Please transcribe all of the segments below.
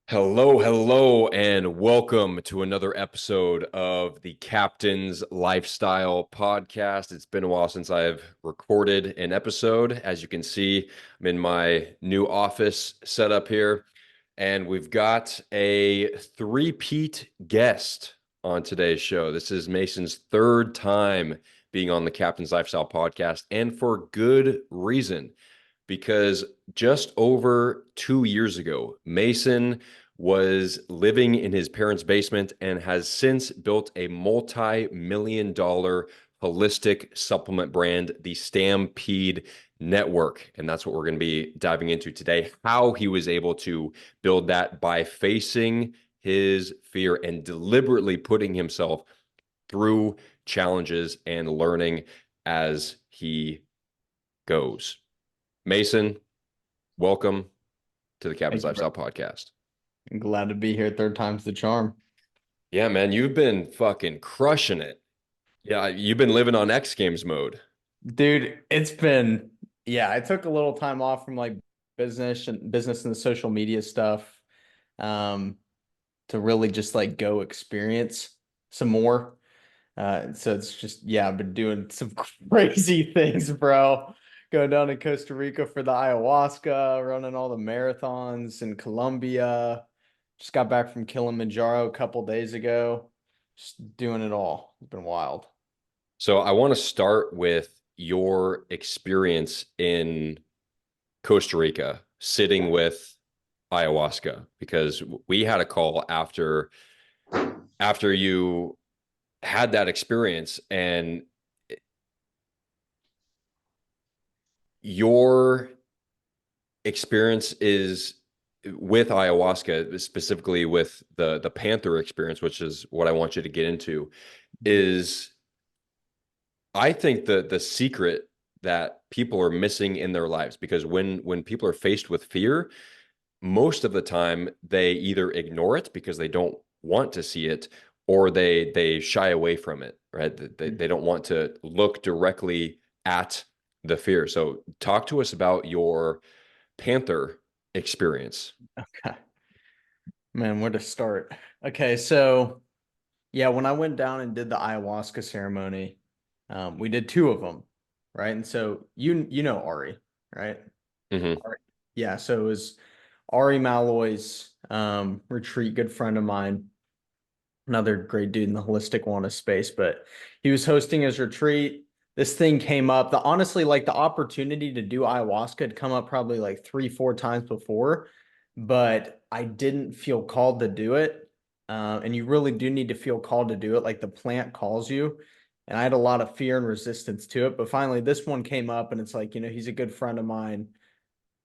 Hello, hello, and welcome to another episode of the Captain's Lifestyle Podcast. It's been a while since I've recorded an episode. As you can see, I'm in my new office setup here, and we've got a three-peat guest on today's show. This is Mason's third time being on the Captain's Lifestyle Podcast, and for good reason because just over 2 years ago, Mason was living in his parents' basement and has since built a multi-million-dollar holistic supplement brand, the Stampede Network. And that's what we're going to be diving into today, how he was able to build that by facing his fear and deliberately putting himself through challenges and learning as he goes. Mason, welcome to the Captain's Thank you, bro. Lifestyle Podcast. I'm glad to be here. Third time's the charm. Yeah, man, you've been fucking crushing it. Yeah, you've been living on X Games mode. Dude, yeah, I took a little time off from like business and the social media stuff um to really just like go experience some more. So it's just, yeah, I've been doing some crazy things, bro. Going down to Costa Rica for the ayahuasca, running all the marathons in Colombia. Just got back from Kilimanjaro a couple days ago. Just doing it all. It's been wild. So I want to start with your experience in Costa Rica, sitting with ayahuasca, because we had a call after you had that experience, and your experience is with ayahuasca, specifically with the panther experience, which is what I want you to get into, is I think the secret that people are missing in their lives, because when people are faced with fear, most of the time they either ignore it because they don't want to see it, or they shy away from it, right? They don't want to look directly at the fear. So talk to us about your panther experience. Okay. Man, where to start? Okay, so yeah, when I went down and did the ayahuasca ceremony, we did two of them, right? And so you know Ari, right? Hmm. Ari. Yeah, so it was Ari Malloy's retreat, good friend of mine, another great dude in the holistic wellness space, but he was hosting his retreat. This thing came up. The honestly, like the opportunity to do ayahuasca had come up probably like three, four times before, but I didn't feel called to do it. And you really do need to feel called to do it. Like the plant calls you. And I had a lot of fear and resistance to it. But finally, this one came up and it's like, he's a good friend of mine.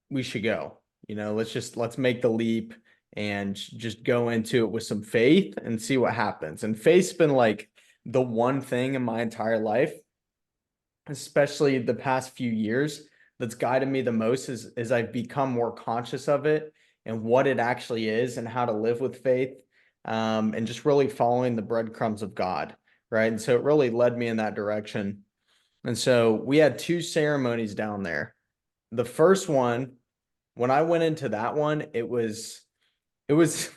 We should go. Let's make the leap and just go into it with some faith and see what happens. And faith's been like the one thing in my entire life, especially the past few years, that's guided me the most is I've become more conscious of it and what it actually is and how to live with faith, and just really following the breadcrumbs of God, right? And so it really led me in that direction. And so we had two ceremonies down there. The first one, when I went into that one, it was it was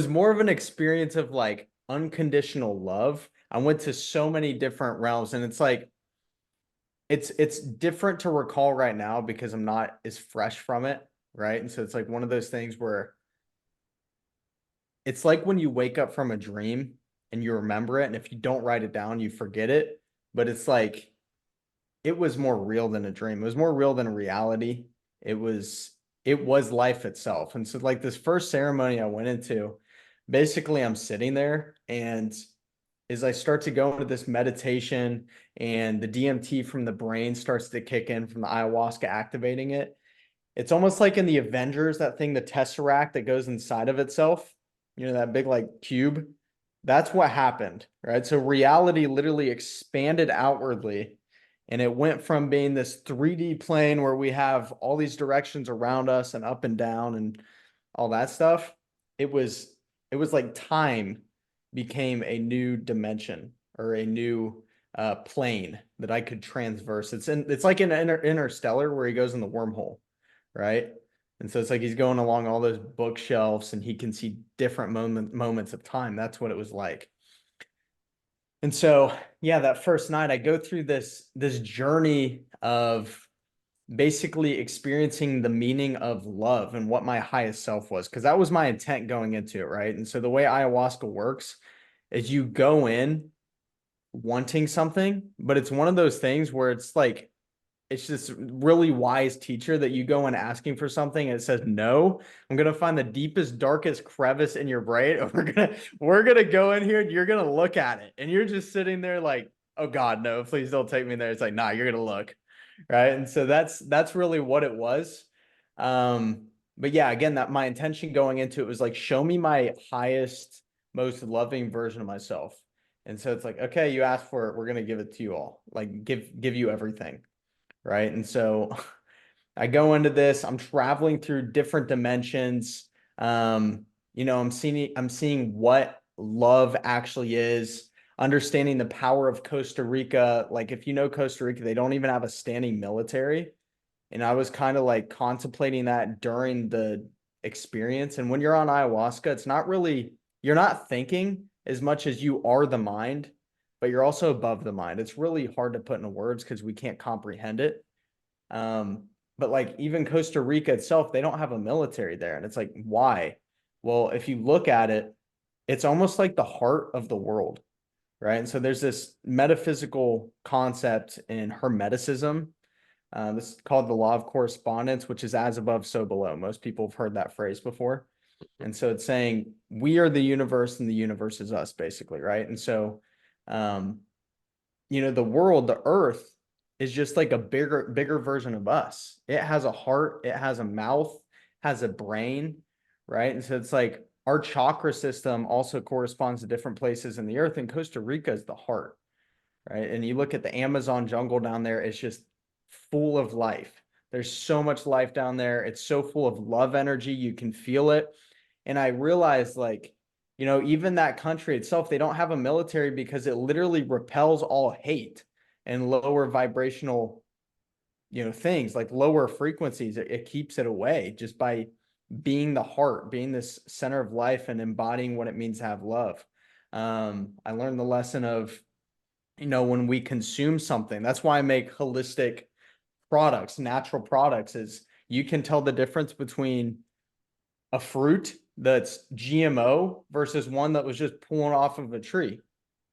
more of an experience of like unconditional love. I went to so many different realms and it's like it's different to recall right now because I'm not as fresh from it, right? And so it's like one of those things where it's like when you wake up from a dream and you remember it, and if you don't write it down, you forget it. But it's like it was more real than a dream. It was more real than a reality. It was life itself. And so like this first ceremony I went into, basically I'm sitting there and as I start to go into this meditation and the DMT from the brain starts to kick in from the ayahuasca activating it, it's almost like in the Avengers, that thing, the Tesseract that goes inside of itself, that big like cube. That's what happened, right? So reality literally expanded outwardly and it went from being this 3D plane where we have all these directions around us and up and down and all that stuff. It was like time became a new dimension or a new plane that I could transverse. It's like in Interstellar where he goes in the wormhole, right? And so it's like he's going along all those bookshelves and he can see different moments of time. That's what it was like. And so, yeah, that first night I go through this journey of basically experiencing the meaning of love and what my highest self was, because that was my intent going into it, right? And so the way ayahuasca works is you go in wanting something, but it's one of those things where it's like it's just really wise teacher that you go in asking for something and it says no. I'm gonna find the deepest, darkest crevice in your brain, and we're gonna go in here and you're gonna look at it, and you're just sitting there like, oh God, no, please don't take me there. It's like, nah, you're gonna look, right? And so that's really what it was. But yeah, again, that my intention going into it was like, show me my highest, most loving version of myself. And so it's like, okay, you asked for it, we're gonna give it to you all, like give you everything, right? And so I go into this, I'm traveling through different dimensions. I'm seeing what love actually is, understanding the power of Costa Rica. Like if you know Costa Rica, they don't even have a standing military. And I was kind of like contemplating that during the experience. And when you're on ayahuasca, it's not really, you're not thinking as much as you are the mind, but you're also above the mind. It's really hard to put into words because we can't comprehend it. Um, but like even Costa Rica itself, they don't have a military there. And it's like, why? Well, if you look at it, it's almost like the heart of the world, right? And so there's this metaphysical concept in Hermeticism. This is called the law of correspondence, which is as above, so below. Most people have heard that phrase before. And so it's saying we are the universe and the universe is us, basically, right? And so um, the world, the earth is just like a bigger version of us. It has a heart, it has a mouth, has a brain, right? And so it's like our chakra system also corresponds to different places in the earth, and Costa Rica is the heart, right? And you look at the Amazon jungle down there, it's just full of life. There's so much life down there. It's so full of love energy. You can feel it. And I realized, like, even that country itself, they don't have a military because it literally repels all hate and lower vibrational, things like lower frequencies. It keeps it away just by being the heart, being this center of life and embodying what it means to have love. I learned the lesson of, when we consume something, that's why I make holistic products, natural products, is you can tell the difference between a fruit that's GMO versus one that was just pulling off of a tree.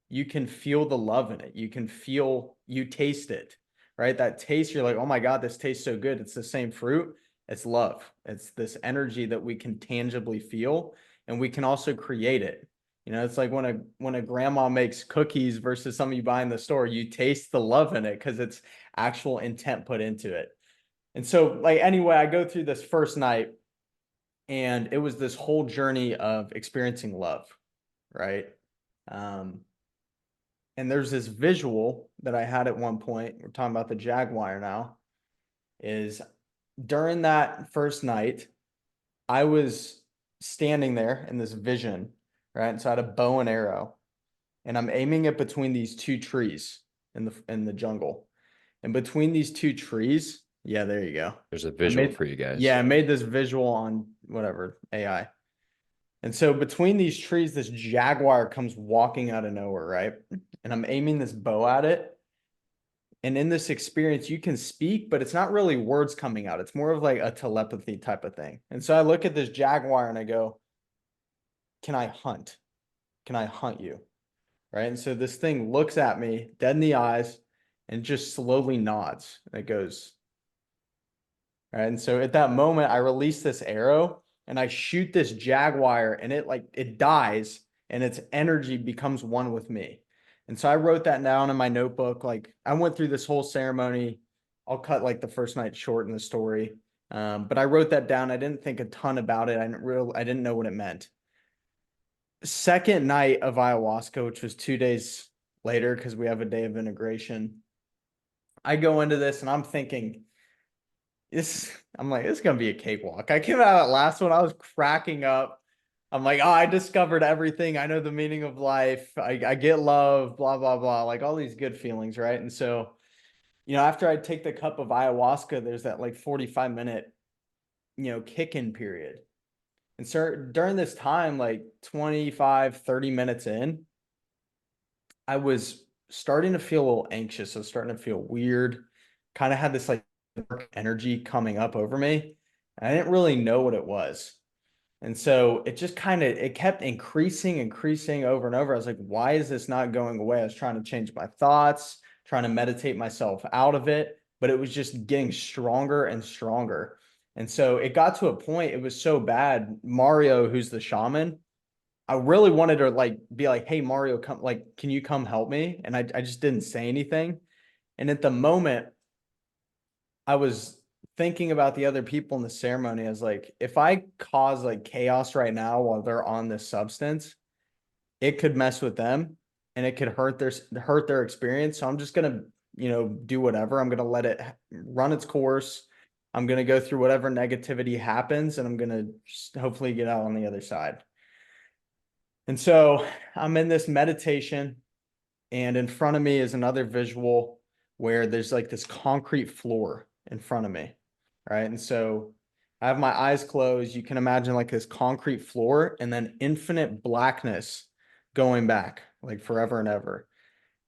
You can feel the love in it. You taste it, right? That taste, you're like, oh my God, this tastes so good. It's the same fruit. It's love. It's this energy that we can tangibly feel, and we can also create it. It's like when a grandma makes cookies versus some you buy in the store, you taste the love in it because it's actual intent put into it. And so, like, anyway, I go through this first night, and it was this whole journey of experiencing love, right? Um, and there's this visual that I had at one point. We're talking about the Jaguar now. Is during that first night, I was standing there in this vision, right? And so I had a bow and arrow, and I'm aiming it between these two trees in the jungle. And between these two trees, yeah, there you go. There's a I visual made for you guys. yeah, I made this visual on whatever AI. And so between these trees, this jaguar comes walking out of nowhere, right? And I'm aiming this bow at it. And in this experience, you can speak, but it's not really words coming out. It's more of like a telepathy type of thing. And so I look at this jaguar and I go, can I hunt? Can I hunt you? Right. And so this thing looks at me dead in the eyes and just slowly nods. And it goes, right. And so at that moment, I release this arrow and I shoot this jaguar, and it dies and its energy becomes one with me. And so I wrote that down in my notebook. Like I went through this whole ceremony. I'll cut like the first night short in the story. But I wrote that down. I didn't think a ton about it. I didn't know what it meant. Second night of ayahuasca, which was 2 days later, because we have a day of integration, I go into this and I'm thinking, I'm like, it's gonna be a cakewalk. I came out of that last one, I was cracking up. I'm like, oh, I discovered everything. I know the meaning of life. I get love, blah, blah, blah, like all these good feelings, right? And so, after I take the cup of ayahuasca, there's that like 45-minute kick-in period. And so during this time, like 25, 30 minutes in, I was starting to feel a little anxious. I was starting to feel weird. Kind of had this like dark energy coming up over me. I didn't really know what it was. And so it just it kept increasing over and over. I was like, why is this not going away? I was trying to change my thoughts, trying to meditate myself out of it, but it was just getting stronger and stronger. And so it got to a point, it was so bad. Mario, who's the shaman, I really wanted to like be like, hey, Mario, come, like, can you come help me? And I just didn't say anything. And at the moment, I was thinking about the other people in the ceremony. I was like, if I cause like chaos right now while they're on this substance, it could mess with them and it could hurt their experience. So I'm just gonna, do whatever. I'm gonna let it run its course. I'm gonna go through whatever negativity happens, and I'm gonna just hopefully get out on the other side. And so I'm in this meditation, and in front of me is another visual where there's like this concrete floor in front of me, right? And so I have my eyes closed. You can imagine like this concrete floor and then infinite blackness going back like forever and ever.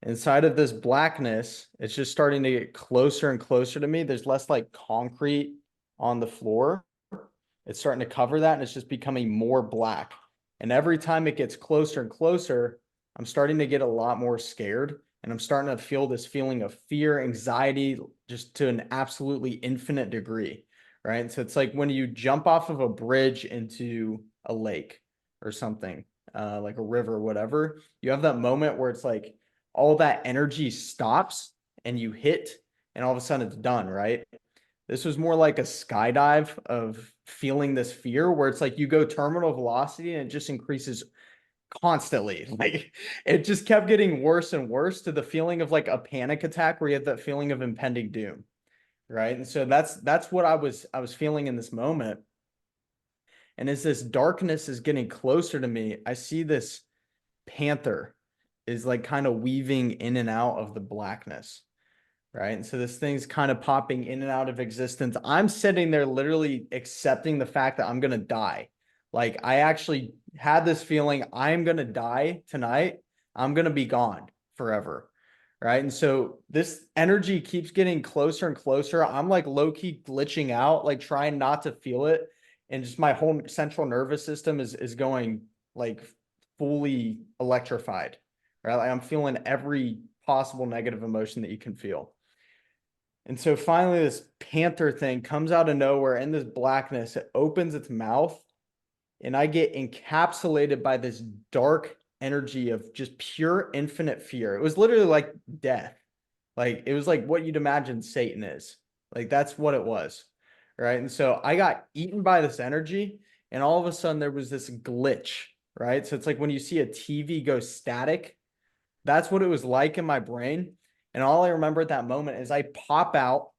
Inside of this blackness, it's just starting to get closer and closer to me. There's less like concrete on the floor. It's starting to cover that and it's just becoming more black. And every time it gets closer and closer, I'm starting to get a lot more scared. And I'm starting to feel this feeling of fear, anxiety, just to an absolutely infinite degree. Right. So it's like when you jump off of a bridge into a lake or something, like a river or whatever, you have that moment where it's like all that energy stops and you hit, and all of a sudden it's done. Right. This was more like a skydive of feeling this fear where it's like you go terminal velocity and it just increases constantly. Like it just kept getting worse and worse to the feeling of like a panic attack where you have that feeling of impending doom. Right. And so that's what I was feeling in this moment. And as this darkness is getting closer to me, I see this panther is like kind of weaving in and out of the blackness. Right. And so this thing's kind of popping in and out of existence. I'm sitting there literally accepting the fact that I'm going to die. Like I actually had this feeling I'm going to die tonight. I'm going to be gone forever. Right. And so this energy keeps getting closer and closer. I'm like low key glitching out, like trying not to feel it. And just my whole central nervous system is going like fully electrified. Right. Like I'm feeling every possible negative emotion that you can feel. And so finally, this panther thing comes out of nowhere in this blackness. It opens its mouth, and I get encapsulated by this dark energy of just pure infinite fear. It was literally like death. Like it was like what you'd imagine Satan is. Like that's what it was. Right. And so I got eaten by this energy, and all of a sudden there was this glitch. Right. So it's like when you see a TV go static, that's what it was like in my brain. And all I remember at that moment is I pop out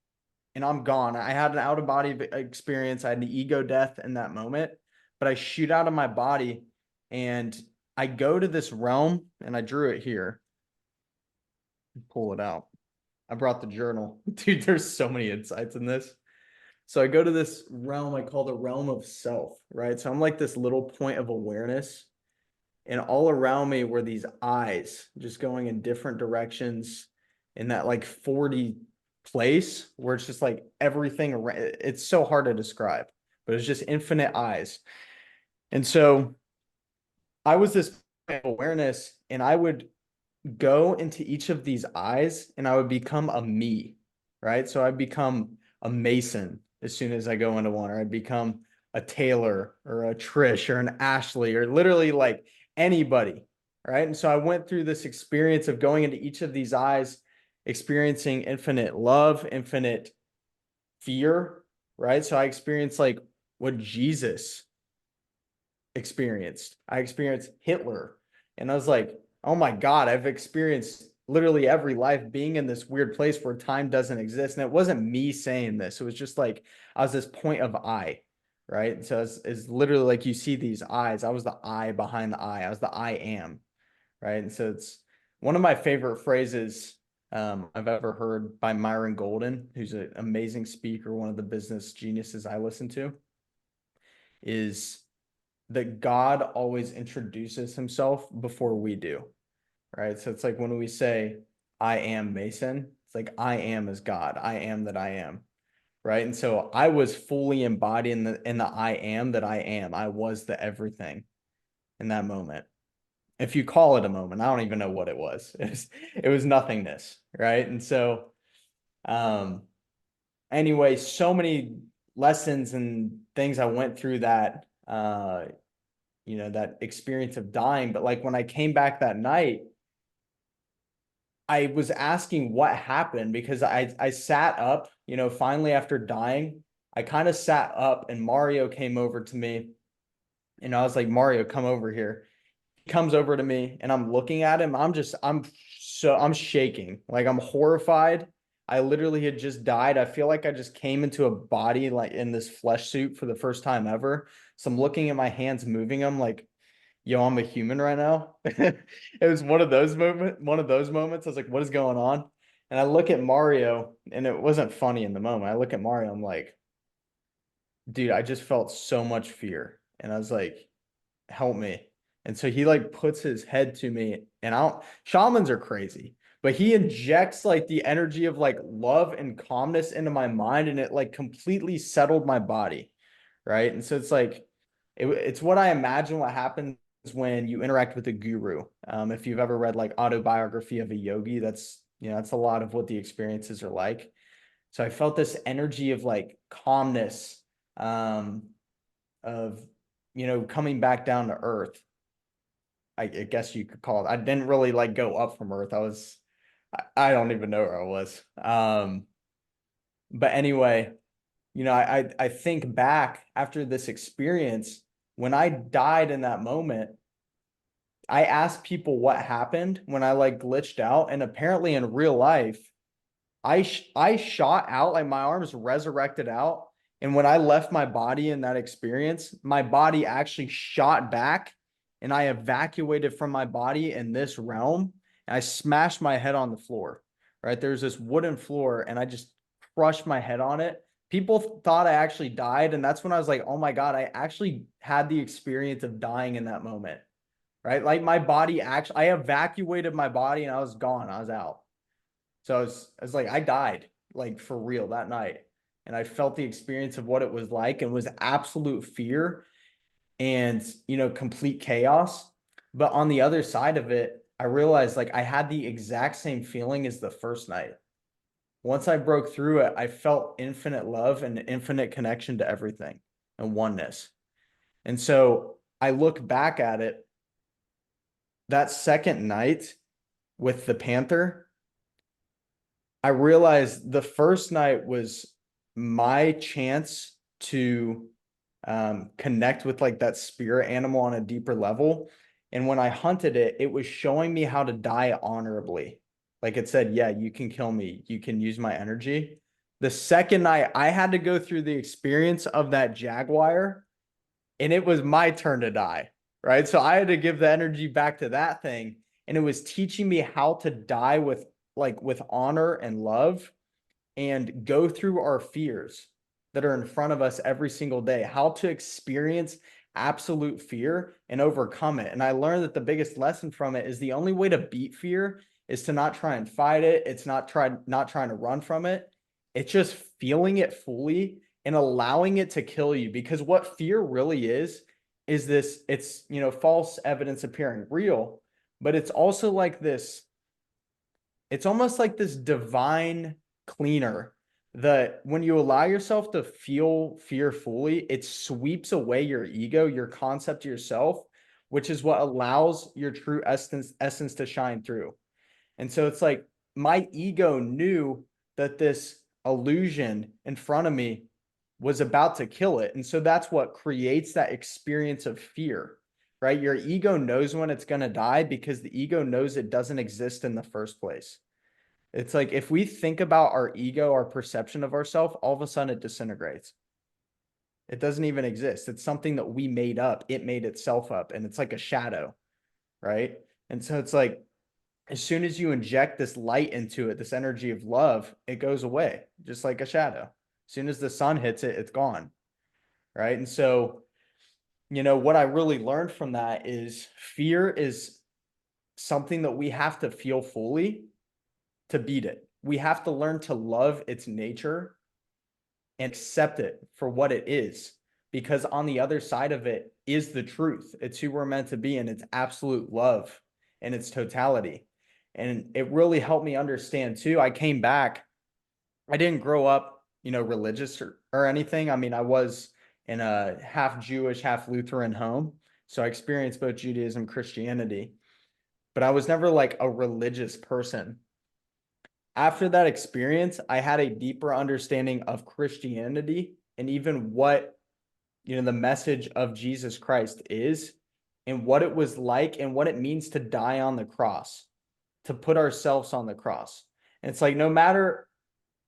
and I'm gone. I had an out of body experience. I had an ego death in that moment, but I shoot out of my body and I go to this realm, and I drew it here. Pull it out. I brought the journal. Dude, there's so many insights in this. So I go to this realm I call the realm of self, right? So I'm like this little point of awareness, and all around me were these eyes just going in different directions in that like 40 place where it's just like everything around. It's so hard to describe, but it's just infinite eyes. And so I was this awareness, and I would go into each of these eyes and I would become a me, right? So I'd become a Mason as soon as I go into one, or I'd become a Taylor or a Trish or an Ashley or literally like anybody, right? And so I went through this experience of going into each of these eyes, experiencing infinite love, infinite fear, right? So I experienced like what Jesus experienced. I experienced Hitler. And I was like, oh my God, I've experienced literally every life being in this weird place where time doesn't exist. And it wasn't me saying this. It was just like I was this point of I, right? So it's literally like you see these eyes. I was the I behind the I. I was the I am, right? And so it's one of my favorite phrases I've ever heard by Myron Golden, who's an amazing speaker, one of the business geniuses I listen to. is that God always introduces himself before we do, right? So it's like when we say, I am Mason, it's like I am as God. I am that I am, right? And so I was fully embodied in the I am that I am. I was the everything in that moment. If you call it a moment, I don't even know what it was. It was nothingness, right? And so um anyway, so many lessons and things I went through that that experience of dying. But like when I came back that night, I was asking what happened because I sat up, finally after dying, I kind of sat up and Mario came over to me and I was like, Mario, come over here. He comes over to me and I'm looking at him. I'm shaking. Like I'm horrified. I literally had just died. I feel like I just came into a body like in this flesh suit for the first time ever. So I'm looking at my hands moving them like, yo, I'm a human right now. It was one of those moments. I was like, what is going on? And I look at Mario, and it wasn't funny in the moment. I look at Mario, I'm like, dude, I just felt so much fear. And I was like, help me. And so he like puts his head to me, and I don't, shamans are crazy, but he injects like the energy of like love and calmness into my mind, and it like completely settled my body. Right. And so it's like, it's what I imagine what happens when you interact with a guru. If you've ever read like autobiography of a yogi, that's a lot of what the experiences are like. So I felt this energy of like calmness, um, of, coming back down to earth. I guess you could call it. I didn't really like go up from earth. I don't even know where I was. But anyway, I think back after this experience, when I died in that moment, I asked people what happened when I like glitched out, and apparently in real life, I shot out, like my arms resurrected out, and when I left my body in that experience, my body actually shot back, and I evacuated from my body in this realm, and I smashed my head on the floor. Right, there's this wooden floor, and I just crushed my head on it. People thought I actually died, and that's when I was like, oh my God, I actually had the experience of dying in that moment. Right, like my body actually, I evacuated my body, and I was gone. I was out. So I was like, I died like for real that night. And I felt the experience of what it was like and was absolute fear and, complete chaos. But on the other side of it, I realized like I had the exact same feeling as the first night. Once I broke through it, I felt infinite love and infinite connection to everything and oneness. And so I look back at it that second night with the panther. I realized the first night was my chance to connect with like that spirit animal on a deeper level. And when I hunted it, it was showing me how to die honorably. Like it said, yeah, you can kill me. You can use my energy. The second night, I had to go through the experience of that jaguar, and it was my turn to die. Right. So I had to give the energy back to that thing. And it was teaching me how to die with honor and love and go through our fears that are in front of us every single day, how to experience absolute fear and overcome it. And I learned that the biggest lesson from it is the only way to beat fear is to not try and fight it. It's not trying to run from it. It's just feeling it fully and allowing it to kill you. Because what fear really is this, it's, false evidence appearing real, but it's also like this, it's almost like this divine cleaner that when you allow yourself to feel fear fully, it sweeps away your ego, your concept of yourself, which is what allows your true essence to shine through. And so it's like my ego knew that this illusion in front of me was about to kill it. And so that's what creates that experience of fear, right? Your ego knows when it's going to die because the ego knows it doesn't exist in the first place. It's like if we think about our ego, our perception of ourselves, all of a sudden it disintegrates. It doesn't even exist. It's something that we made up. It made itself up, and it's like a shadow, right? And so it's like as soon as you inject this light into it, this energy of love, it goes away, just like a shadow. As soon as the sun hits it, it's gone, right? And so what I really learned from that is fear is something that we have to feel fully to beat it. We have to learn to love its nature and accept it for what it is. Because on the other side of it is the truth. It's who we're meant to be, and it's absolute love in its totality. And it really helped me understand too. I came back, I didn't grow up, religious or anything. I mean, I was in a half Jewish, half Lutheran home. So I experienced both Judaism, Christianity, but I was never like a religious person. After that experience, I had a deeper understanding of Christianity and even what, the message of Jesus Christ is and what it was like and what it means to die on the cross, to put ourselves on the cross. And it's like no matter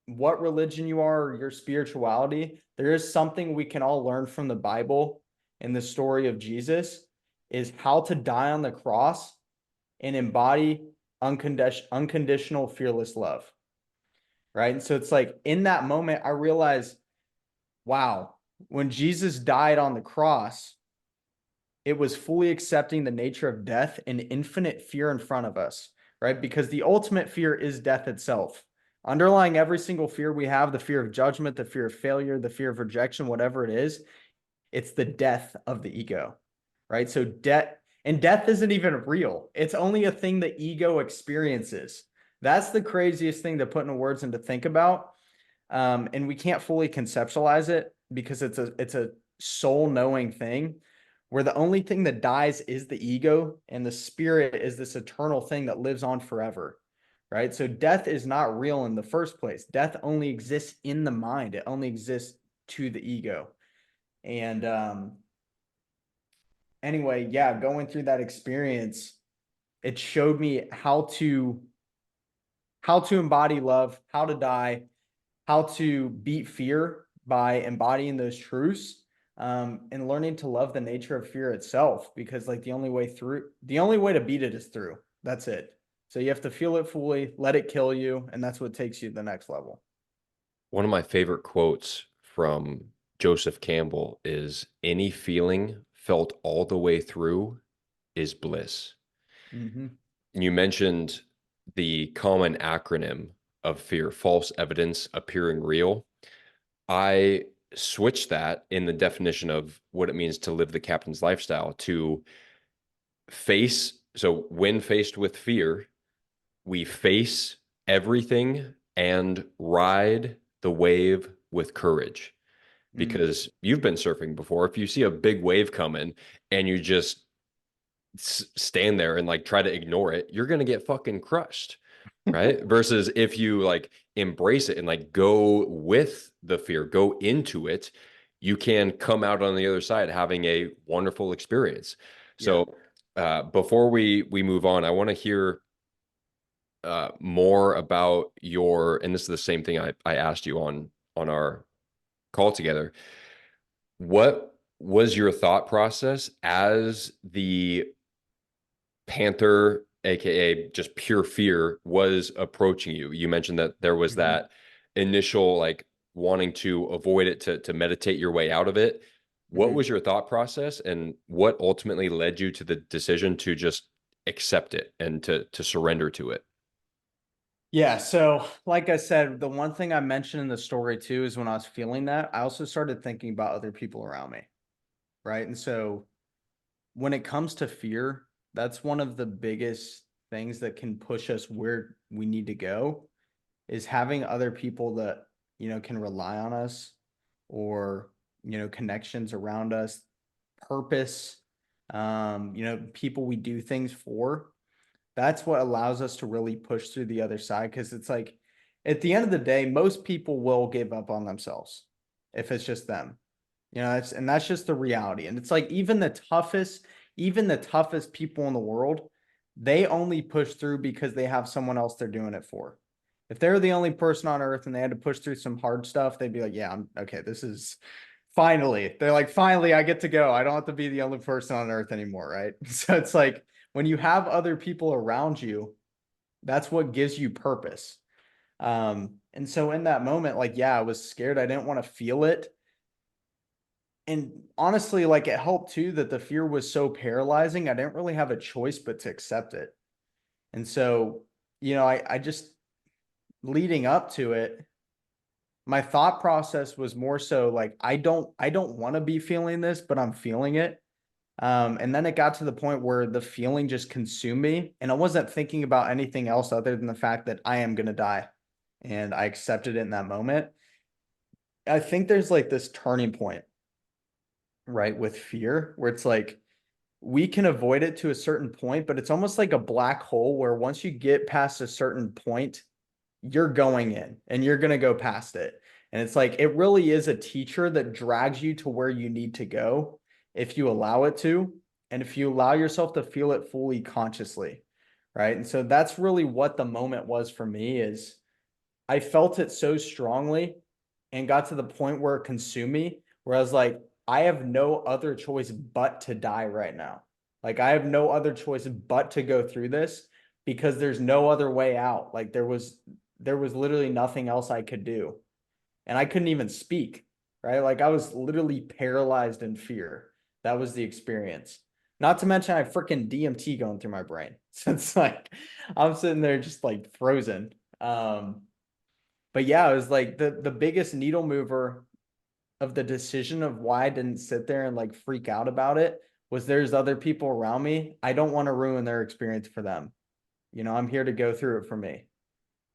what religion you are or your spirituality, there is something we can all learn from the Bible and the story of Jesus is how to die on the cross and embody unconditional, fearless love. Right. And so it's like in that moment, I realized, wow, when Jesus died on the cross, it was fully accepting the nature of death and infinite fear in front of us, right? Because the ultimate fear is death itself. Underlying every single fear we have, the fear of judgment, the fear of failure, the fear of rejection, whatever it is, it's the death of the ego, right? So death isn't even real. It's only a thing the ego experiences. That's the craziest thing to put into words and to think about. And we can't fully conceptualize it because it's a soul knowing thing where the only thing that dies is the ego and the spirit is this eternal thing that lives on forever, right? So death is not real in the first place. Death only exists in the mind. It only exists to the ego. And anyway, yeah, going through that experience, it showed me how to embody love, how to die, how to beat fear by embodying those truths, and learning to love the nature of fear itself. Because like the only way to beat it is through. That's it. So you have to feel it fully, let it kill you, and that's what takes you to the next level. One of my favorite quotes from Joseph Campbell is any feeling felt all the way through is bliss. Mm-hmm. You mentioned the common acronym of fear, false evidence appearing real. I switched that in the definition of what it means to live the captain's lifestyle to face. So, when faced with fear, we face everything and ride the wave with courage. Mm. Because you've been surfing before. If you see a big wave coming and you just stand there and like try to ignore it, you're going to get fucking crushed. Right. Versus if you like embrace it and like go with the fear, go into it, you can come out on the other side having a wonderful experience. Yeah. So, before we move on, I want to hear more about your, and this is the same thing I asked you on our call together. What was your thought process as the panther, aka just pure fear, was approaching you? You mentioned that there was Mm-hmm. that initial like wanting to avoid it to meditate your way out of it. What Mm-hmm. was your thought process, and what ultimately led you to the decision to just accept it and to surrender to it? Yeah, so like I said, the one thing I mentioned in the story too is when I was feeling that, I also started thinking about other people around me, right? And so when it comes to fear, that's one of the biggest things that can push us where we need to go is having other people that, can rely on us or, connections around us, purpose, people we do things for. That's what allows us to really push through the other side. Cause it's like at the end of the day, most people will give up on themselves if it's just them. That's just the reality. And it's like even the toughest people in the world, they only push through because they have someone else they're doing it for. If they're the only person on earth and they had to push through some hard stuff, they'd be like, yeah, I'm okay. This is finally, they're like, finally, I get to go. I don't have to be the only person on earth anymore. Right. So it's like when you have other people around you, that's what gives you purpose. And so in that moment, like, yeah, I was scared. I didn't want to feel it. And honestly, like it helped too that the fear was so paralyzing. I didn't really have a choice but to accept it. And so, I just leading up to it, my thought process was more so like I don't want to be feeling this, but I'm feeling it. And then it got to the point where the feeling just consumed me, and I wasn't thinking about anything else other than the fact that I am gonna die. And I accepted it in that moment. I think there's like this turning point, right, with fear, where it's like we can avoid it to a certain point, but it's almost like a black hole where once you get past a certain point, you're going in and you're going to go past it. And it's like it really is a teacher that drags you to where you need to go if you allow it to, and if you allow yourself to feel it fully consciously, right? And so that's really what the moment was for me is I felt it so strongly and got to the point where it consumed me, where I was like, I have no other choice but to die right now. Like, I have no other choice but to go through this because there's no other way out. Like, there was literally nothing else I could do. And I couldn't even speak, right? Like, I was literally paralyzed in fear. That was the experience. Not to mention, I have freaking DMT going through my brain. So it's like, I'm sitting there just like frozen. But yeah, it was like the biggest needle mover of the decision of why I didn't sit there and like freak out about it was there's other people around me. I don't want to ruin their experience for them. I'm here to go through it for me.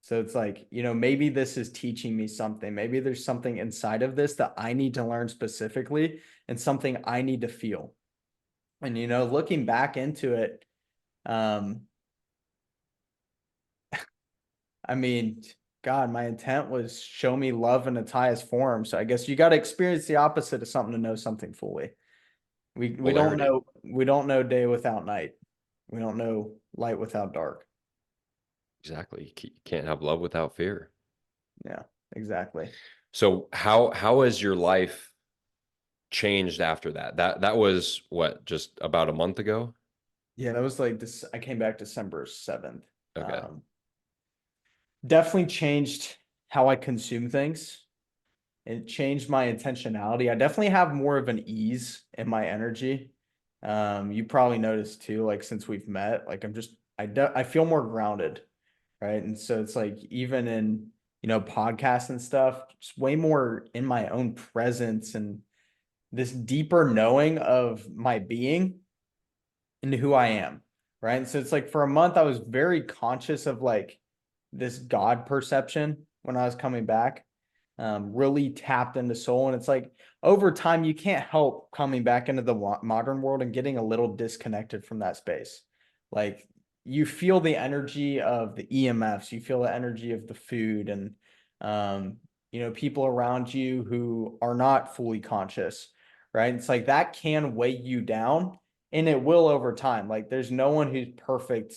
So it's like, maybe this is teaching me something. Maybe there's something inside of this that I need to learn specifically and something I need to feel. And looking back into it, um, I mean, God, my intent was show me love in its highest form. So I guess you got to experience the opposite of something to know something fully. We don't Polarity. know day without night. We don't know light without dark. Exactly. You can't have love without fear. Yeah, exactly. So how has your life changed after that? That was what, just about a month ago? Yeah, that was like this. I came back December 7th. Okay. Definitely changed how I consume things. It changed my intentionality. I definitely have more of an ease in my energy. You probably noticed too, like since we've met, like I feel more grounded, right? And so it's like even in podcasts and stuff, just way more in my own presence and this deeper knowing of my being and who I am, right? And so it's like for a month I was very conscious of like this God perception when I was coming back, really tapped into soul. And it's like over time, you can't help coming back into the modern world and getting a little disconnected from that space. Like you feel the energy of the EMFs, you feel the energy of the food and, people around you who are not fully conscious, right? It's like that can weigh you down and it will over time. Like there's no one who's perfect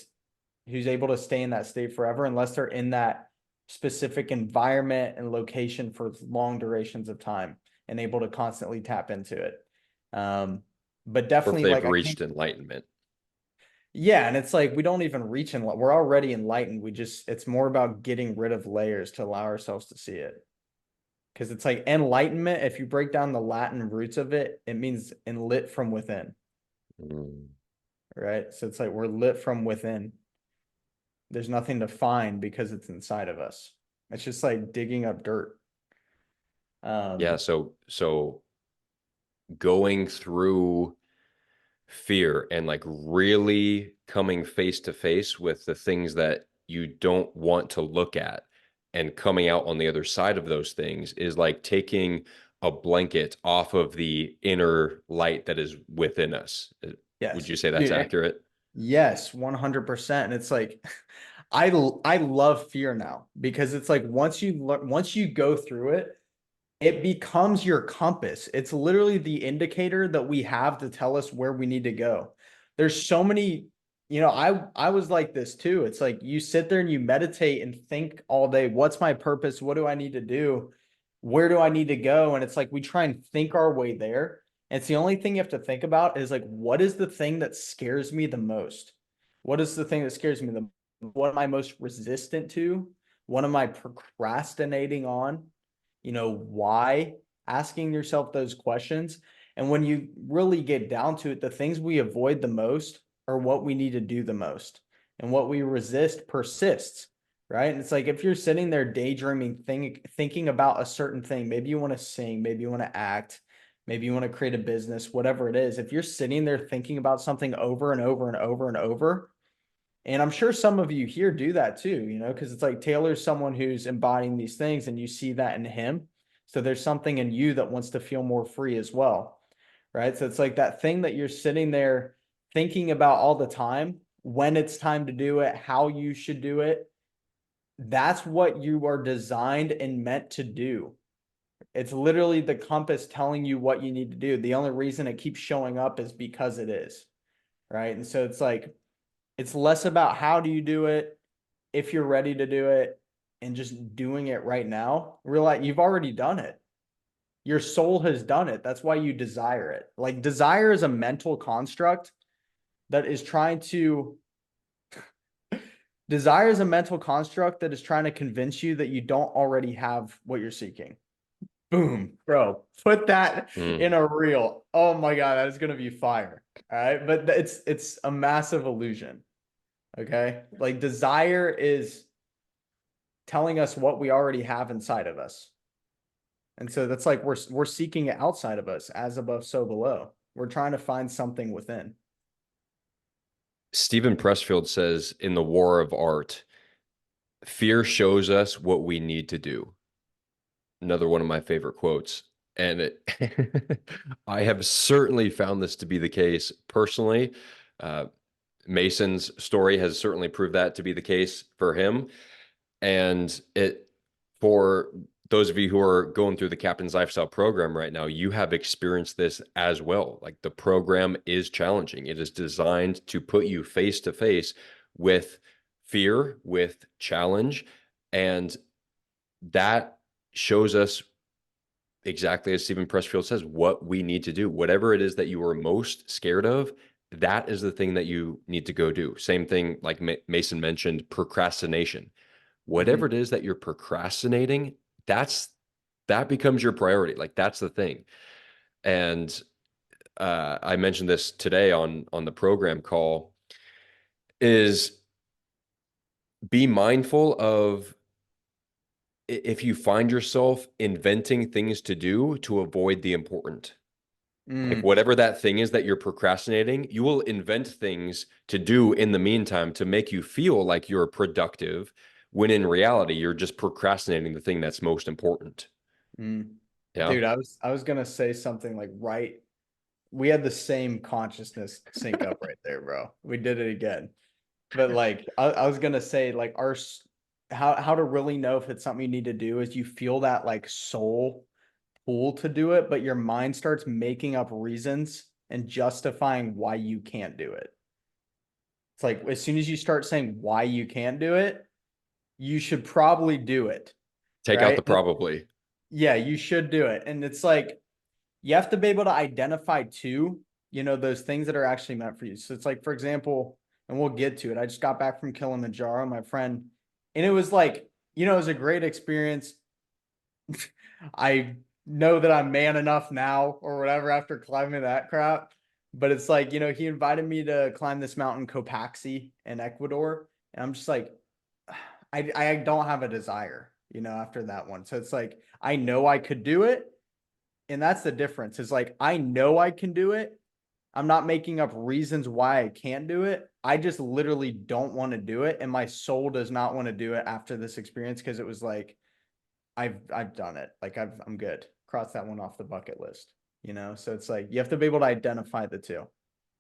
who's able to stay in that state forever unless they're in that specific environment and location for long durations of time and able to constantly tap into it. But Or if definitely they've like I can't, reached enlightenment. yeah. And it's like we don't even reach we're already enlightened. It's more about getting rid of layers to allow ourselves to see it. Because it's like enlightenment, if you break down the Latin roots of it, it means enlit from within, Mm. right? So it's like we're lit from within. There's nothing to find because it's inside of us. It's just like digging up dirt. Yeah, Um, so going through fear and like really coming face to face with the things that you don't want to look at and coming out on the other side of those things is like taking a blanket off of the inner light that is within us. Would yes, you say that's dude. accurate? Yes, 100%. And it's like I love fear now because it's like once you go through it, it becomes your compass. It's literally the indicator that we have to tell us where we need to go. There's so many, I was like this too. It's like you sit there and you meditate and think all day, what's my purpose? What do I need to do? Where do I need to go? And it's like we try and think our way there. And it's the only thing you have to think about is like, what is the thing that scares me the most? What is the thing that scares me the most? What am I most resistant to? What am I procrastinating on? Why? Asking yourself those questions. And when you really get down to it, the things we avoid the most are what we need to do the most. And what we resist persists, right? And it's like if you're sitting there daydreaming, thinking about a certain thing, maybe you want to sing, maybe you want to act, maybe you want to create a business, whatever it is. If you're sitting there thinking about something over and over and over and over, and I'm sure some of you here do that too, because it's like Taylor's someone who's embodying these things and you see that in him. So there's something in you that wants to feel more free as well, right? So it's like that thing that you're sitting there thinking about all the time, when it's time to do it, how you should do it. That's what you are designed and meant to do. It's literally the compass telling you what you need to do. The only reason it keeps showing up is because it is, right? And so it's like, it's less about how do you do it, if you're ready to do it, and just doing it right now. Realize you've already done it. Your soul has done it. That's why you desire it. Like desire is a mental construct that is trying to desire is a mental construct that is trying to convince you that you don't already have what you're seeking. Boom, bro. Put that Mm. in a reel. Oh my God, that is gonna be fire. All right. But it's a massive illusion. Okay. Like desire is telling us what we already have inside of us. And so that's like we're seeking it outside of us, as above, so below. We're trying to find something within. Stephen Pressfield says in The War of Art, fear shows us what we need to do. Another one of my favorite quotes. And I have certainly found this to be the case personally. Uh, Mason's story has certainly proved that to be the case for him. And for those of you who are going through the Captain's Lifestyle program right now, you have experienced this as well. Like the program is challenging. It is designed to put you face to face with fear, with challenge, and that shows us exactly as Stephen Pressfield says, what we need to do. Whatever it is that you are most scared of, that is the thing that you need to go do. Same thing, like Mason mentioned, procrastination. Whatever Mhm. it is that you're procrastinating, that becomes your priority. Like that's the thing. And I mentioned this today on the program call is be mindful of if you find yourself inventing things to do to avoid the important. Like Mm, whatever that thing is that you're procrastinating, you will invent things to do in the meantime to make you feel like you're productive, when in reality, you're just procrastinating the thing that's most important. mm. Yeah. Dude, I was gonna say something like right. We had the same consciousness sync up right there, bro. We did it again. But like I was gonna say, like how to really know if it's something you need to do is you feel that like soul pull to do it, but your mind starts making up reasons and justifying why you can't do it. It's like as soon as you start saying why you can't do it, you should probably do it, Take out right? the probably. Yeah, you should do it. And it's like you have to be able to identify too, those things that are actually meant for you. So it's like, for example, and we'll get to it. I just got back from Kilimanjaro, my friend, and it was like, it was a great experience. I know that I'm man enough now or whatever after climbing that crap. But it's like, he invited me to climb this mountain, Copaxi in Ecuador. And I'm just like, I don't have a desire, after that one. So it's like, I know I could do it. And that's the difference is like, I know I can do it. I'm not making up reasons why I can't do it. I just literally don't want to do it. And my soul does not want to do it after this experience because it was like, I've done it. Like I'm good. Cross that one off the bucket list. So it's like you have to be able to identify the two.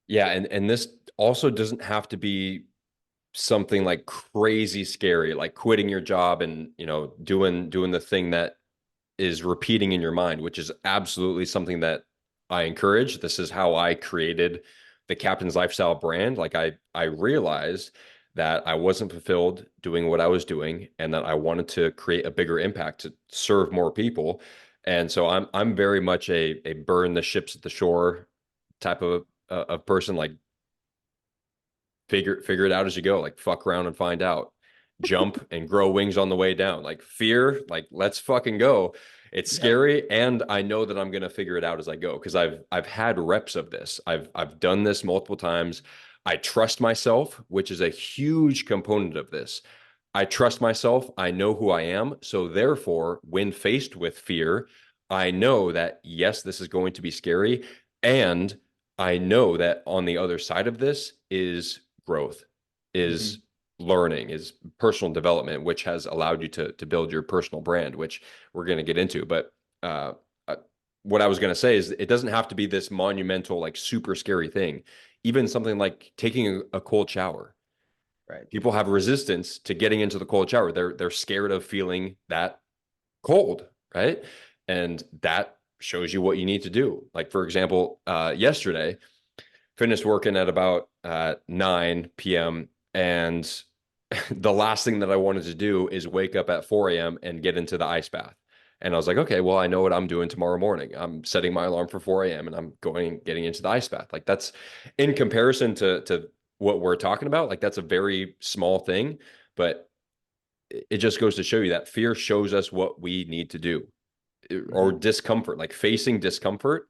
Yeah, and this also doesn't have to be something like crazy scary, like quitting your job and, doing the thing that is repeating in your mind, which is absolutely something that I encourage. This is how I created the Captain's Lifestyle brand. Like I realized that I wasn't fulfilled doing what I was doing and that I wanted to create a bigger impact to serve more people. And so I'm very much a burn the ships at the shore type of person. Like figure it out as you go. Like fuck around and find out. Jump and grow wings on the way down. Like fear, like let's fucking go. It's Yep. scary, and I know that I'm going to figure it out as I go because I've had reps of this. I've done this multiple times. I trust myself, which is a huge component of this. I trust myself. I know who I am. So therefore, when faced with fear, I know that yes, this is going to be scary, and I know that on the other side of this is growth, is Mhm. learning, is personal development, which has allowed you to build your personal brand, which we're going to get into. But uh, uh, what I was going to say is it doesn't have to be this monumental, like super scary thing. Even something like taking a cold shower. Right. People have resistance to getting into the cold shower. They're scared of feeling that cold, right? And that shows you what you need to do. Like for example, yesterday, finished working at about 9 p.m. and the last thing that I wanted to do is wake up at 4 a.m. and get into the ice bath. And I was like, okay, well, I know what I'm doing tomorrow morning. I'm setting my alarm for 4 a.m. and I'm going getting into the ice bath. Like that's in comparison to what we're talking about, like that's a very small thing, but it just goes to show you that fear shows us what we need to do. Or Mhm. discomfort, like facing discomfort,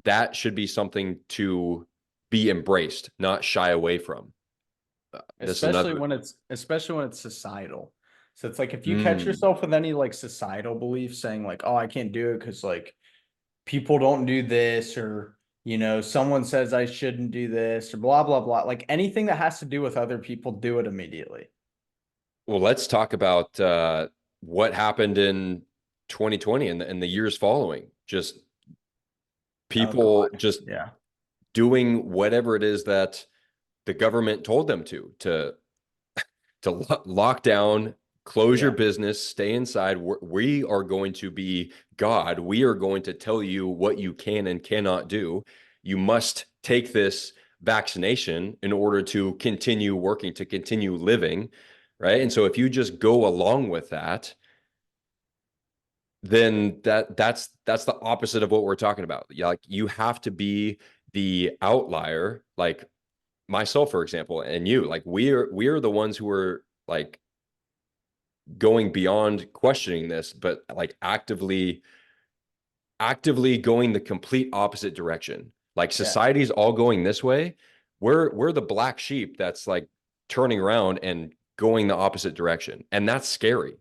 that should be something to be embraced, not shy away from. This is another. Especially when it's societal. So it's like if you catch Mm. yourself with any like societal beliefs saying like, oh, I can't do it because like people don't do this, or someone says I shouldn't do this, or blah blah blah. Like anything that has to do with other people, do it immediately. Well, let's talk about what happened in 2020 and the years following. Just Oh people God. just Yeah. doing whatever it is that the government told them to lock down, close your Yeah. business, stay inside. We are going to be God. We are going to tell you what you can and cannot do. You must take this vaccination in order to continue working, to continue living, right? And so if you just go along with that, then that's the opposite of what we're talking about. Yeah, like you have to be the outlier, like myself, for example, and you. Like we're the ones who are like going beyond questioning this, but like actively going the complete opposite direction. Like Yeah. society's all going this way. We're the black sheep that's like turning around and going the opposite direction. And that's scary.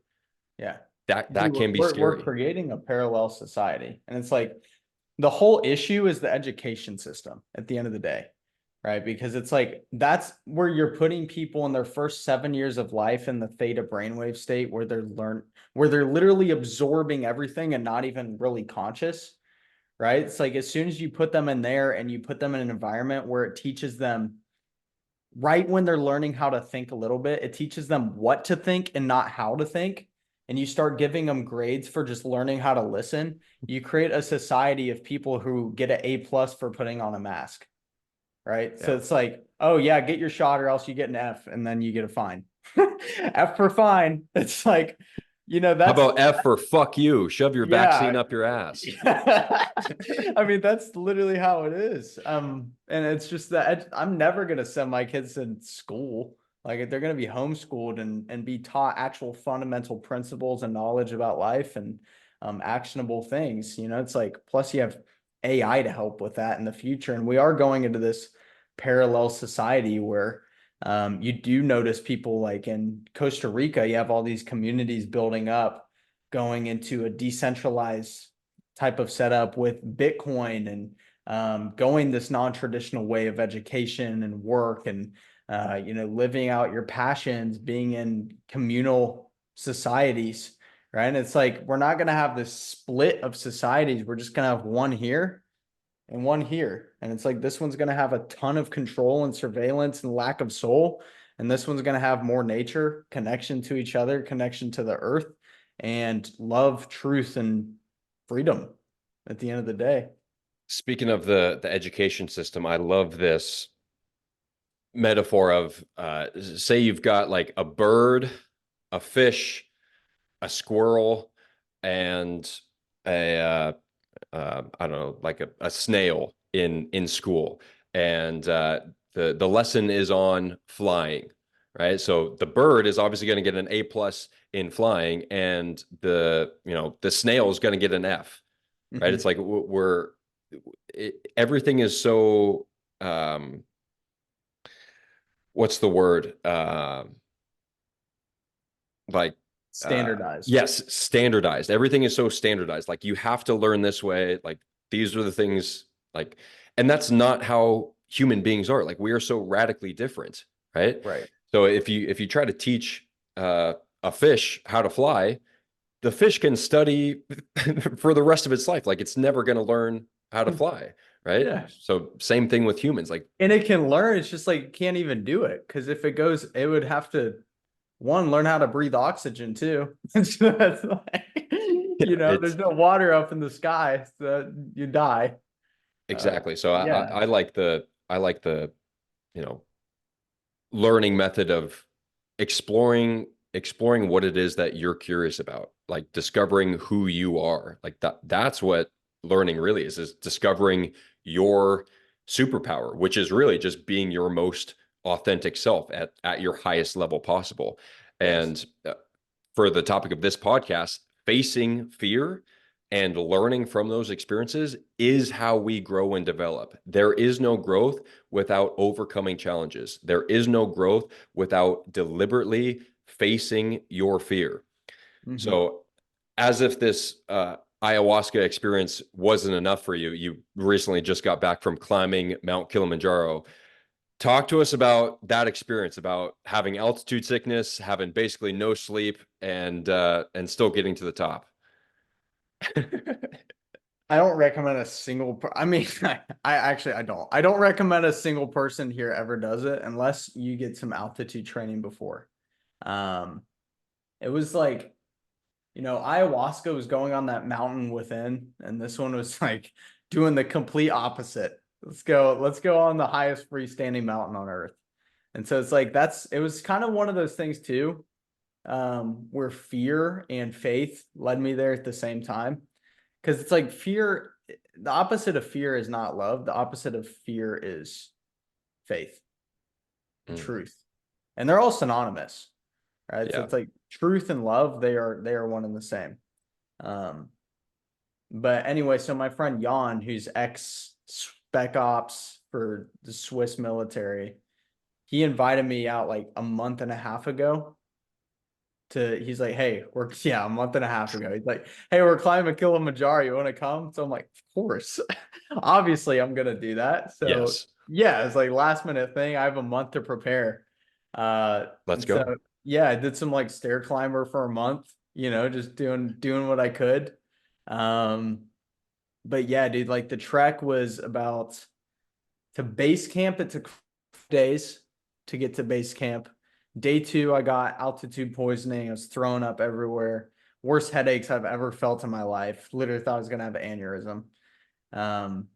Yeah. That Dude, can be we're scary. creating a parallel society. And it's like the whole issue is the education system at the end of the day, right? Because it's like that's where you're putting people in their first 7 years of life in the theta brainwave state where they're literally absorbing everything and not even really conscious, right? It's like as soon as you put them in there and you put them in an environment where it teaches them right when they're learning how to think a little bit, it teaches them what to think and not how to think. And you start giving them grades for just learning how to listen. You create a society of people who get an A+ for putting on a mask, right? So Yeah. it's like, oh yeah, get your shot or else you get an F and then you get a fine. F for fine. It's like, How that's about F for fuck you? Shove your vaccine yeah. up your ass. I mean, that's literally how it is. And it's just that I'm never gonna send my kids in school. Like they're gonna be homeschooled and be taught actual fundamental principles and knowledge about life and actionable things. It's like plus you have AI to help with that in the future. And we are going into this parallel society where you do notice people like in Costa Rica, you have all these communities building up going into a decentralized type of setup with Bitcoin and going this non-traditional way of education and work and living out your passions, being in communal societies, right? And it's like we're not going to have this split of societies. We're just going to have one here and one here. And it's like this one's going to have a ton of control and surveillance and lack of soul. And this one's going to have more nature, connection to each other, connection to the earth, and love, truth, and freedom at the end of the day. Speaking of the education system, I love this metaphor of say you've got like a bird, a fish, a squirrel, and a I don't know, like a snail in school, and the lesson is on flying, right? So the bird is obviously going to get an A plus in flying, and the snail is going to get an F, right? It's Hmm. like everything is so what's the word? Like Standardized. yes, standardized. Everything is so standardized. Like you have to learn this way. Like these are the things like, and that's not how human beings are. Like we are so radically different, right? Right. So if you try to teach a fish how to fly, the fish can study for the rest of its life. Like it's never going to learn how to fly, right? Yeah. So same thing with humans. Like And it can learn. It's just like it can't even do it. Because if it goes, it would have to one, learn how to breathe oxygen too. So that's like, yeah, there's it's no water up in the sky, so you die. exactly. So Yeah. I like the you know learning method of exploring what it is that you're curious about, like discovering who you are. Like that's what learning really is discovering your superpower, which is really just being your most authentic self at your highest level possible. Yes. And for the topic of this podcast, facing fear and learning from those experiences is how we grow and develop. There is no growth without overcoming challenges. There is no growth without deliberately facing your fear. Hmm. So, as if this ayahuasca experience wasn't enough for you, you recently just got back from climbing Mount Kilimanjaro. Talk to us about that experience, about having altitude sickness, having basically no sleep, and still getting to the top. I don't recommend a I mean, I don't. I don't recommend a single person here ever does it unless you get some altitude training before. Um, it was like, ayahuasca was going on that mountain within, and this one was like doing the complete opposite. Let's go on the highest freestanding mountain on earth. And so it's like it was kind of one of those things too, where fear and faith led me there at the same time. Because it's like fear, the opposite of fear is not love. The opposite of fear is faith and Mm, truth. And they're all synonymous, right? So yeah. it's like truth and love, they are one and the same. Um, but anyway, so my friend Jan, who's ex spec ops for the Swiss military, he invited me out like a month and a half ago he's like, hey, a month and a half ago. He's like, hey, we're climbing Kilimanjaro. You want to come? So I'm like, of course. Obviously, I'm gonna do that. So Yes. yeah, it's like last minute thing. I have a month to prepare. Let's And so go. yeah, I did some like stair climber for a month, just doing what I could. Um, but yeah, dude, like the trek was about to base camp. It took days to get to base camp. Day two, I got altitude poisoning. I was throwing up everywhere. Worst headaches I've ever felt in my life. Literally thought I was gonna have an aneurysm. Um,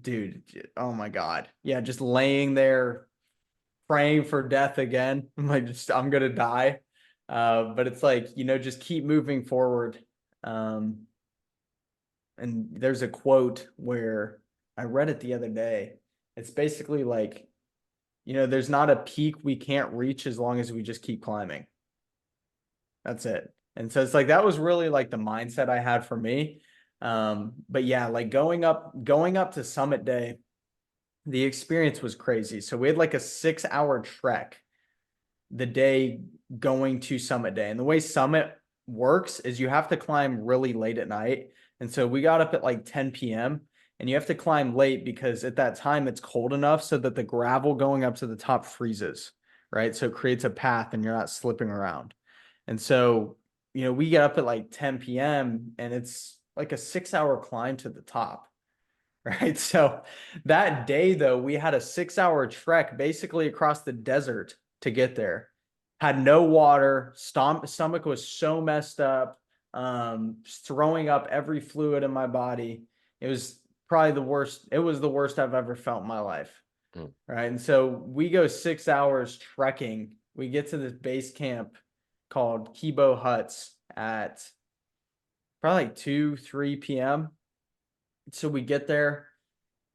dude, oh my God. Yeah, just laying there praying for death again. I'm like, I'm gonna die. But it's like, just keep moving forward. Um, and there's a quote where I read it the other day. It's basically like, there's not a peak we can't reach as long as we just keep climbing. That's it. And so it's like that was really like the mindset I had for me. But yeah, like going up to Summit Day, the experience was crazy. So we had like a 6 hour trek the day going to Summit Day. And the way Summit works is you have to climb really late at night. And so we got up at like 10 p.m. and you have to climb late because at that time it's cold enough so that the gravel going up to the top freezes, right? So it creates a path and you're not slipping around. And so, we get up at like 10 p.m. and it's like a 6 hour climb to the top. Right. So that day, though, we had a 6 hour trek basically across the desert to get there. Had no water. Stomach was so messed up, throwing up every fluid in my body. It was probably the worst. It was the worst I've ever felt in my life. Mm, Right. And so we go 6 hours trekking. We get to this base camp called Kibo Huts at probably like 2, 3 p.m. So we get there,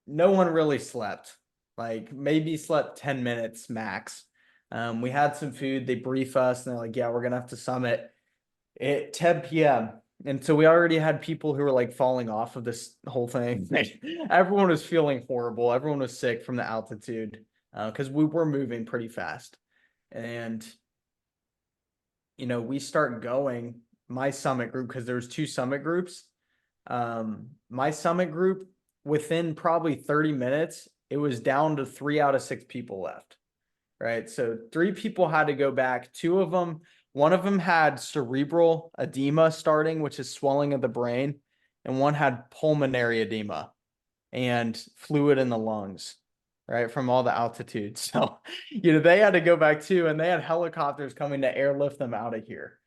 no one really slept. Like maybe slept 10 minutes max. We had some food. They brief us and they're like, yeah, we're gonna have to summit at 10 p.m. And so we already had people who were like falling off of this whole thing. Everyone was feeling horrible. Everyone was sick from the altitude because we were moving pretty fast. And we start going, my summit group, because there was two summit groups. My summit group, within probably 30 minutes, it was down to 3 out of 6 people left. Right. So 3 people had to go back. One of them had cerebral edema starting, which is swelling of the brain, and one had pulmonary edema and fluid in the lungs, right, from all the altitude. So, they had to go back too, and they had helicopters coming to airlift them out of here.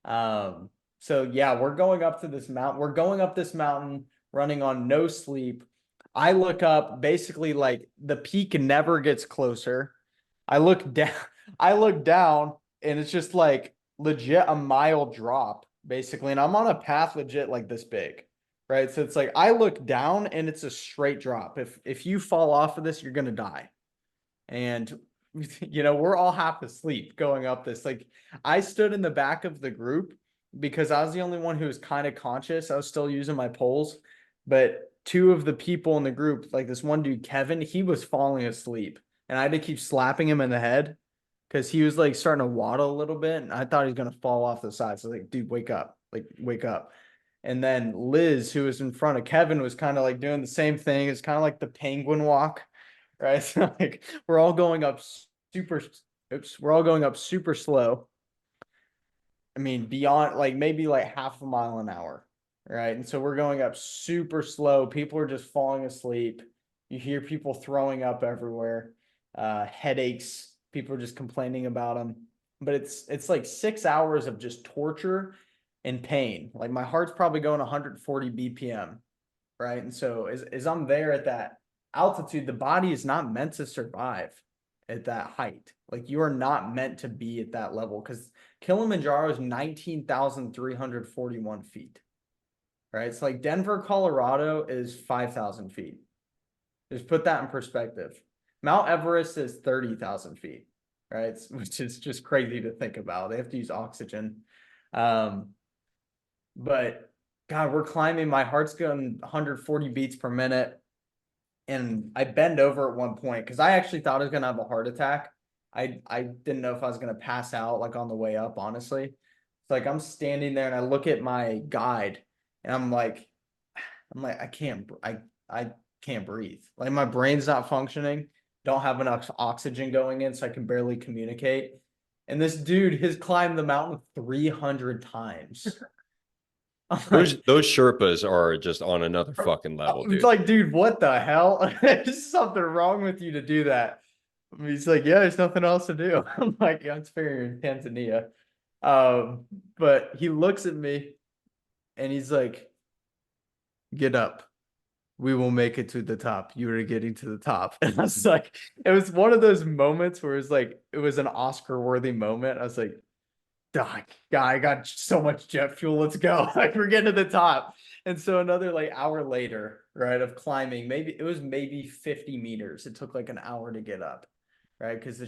So yeah, we're going up to this mountain. We're going up this mountain running on no sleep. I look up, basically like the peak never gets closer. I look down, I look down, and it's just like legit a mile drop, basically. And I'm on a path legit like this big. Right. So it's like I look down and it's a straight drop. If you fall off of this, you're gonna die. And we're all half asleep going up this. Like I stood in the back of the group because I was the only one who was kind of conscious. I was still using my poles, but two of the people in the group, like this one dude, Kevin, he was falling asleep. And I had to keep slapping him in the head because he was like starting to waddle a little bit. And I thought he was gonna fall off the side. So I was like, dude, wake up. Like, wake up. And then Liz, who was in front of Kevin, was kind of like doing the same thing. It's kind of like the penguin walk, right? So like we're all going up super, we're all going up super slow. I mean, beyond like maybe like half a mile an hour, right? And so we're going up super slow. People are just falling asleep. You hear people throwing up everywhere, headaches. People are just complaining about them. But it's like 6 hours of just torture and pain. Like my heart's probably going 140 BPM, right? And so as I'm there at that altitude, the body is not meant to survive at that height. Like you are not meant to be at that level because Kilimanjaro is 19,341 feet, right? It's like Denver, Colorado is 5,000 feet. Just put that in perspective. Mount Everest is 30,000 feet, right? Which is just crazy to think about. They have to use oxygen. Um, but God, we're climbing. My heart's going 140 beats per minute. And I bend over at one point because I actually thought I was gonna have a heart attack. I didn't know if I was gonna pass out like on the way up, honestly. It's like I'm standing there and I look at my guide and I'm like, I can't breathe. Like my brain's not functioning, don't have enough oxygen going in, so I can barely communicate. And this dude has climbed the mountain 300 times. I'm Those like, those Sherpas are just on another fucking level, it's dude. like, dude, what the hell? There's something wrong with you to do that. He's like, yeah, there's nothing else to do. I'm like, yeah, it's fair in Tanzania. But he looks at me and he's like, get up. We will make it to the top. You are getting to the top. And I was like, it was one of those moments where it's like, it was an Oscar worthy moment. I was like, Doc, guy, I got so much jet fuel. Let's go. Like we're getting to the top. And so another like hour later, right, of climbing, maybe 50 meters. It took like an hour to get up, right? Because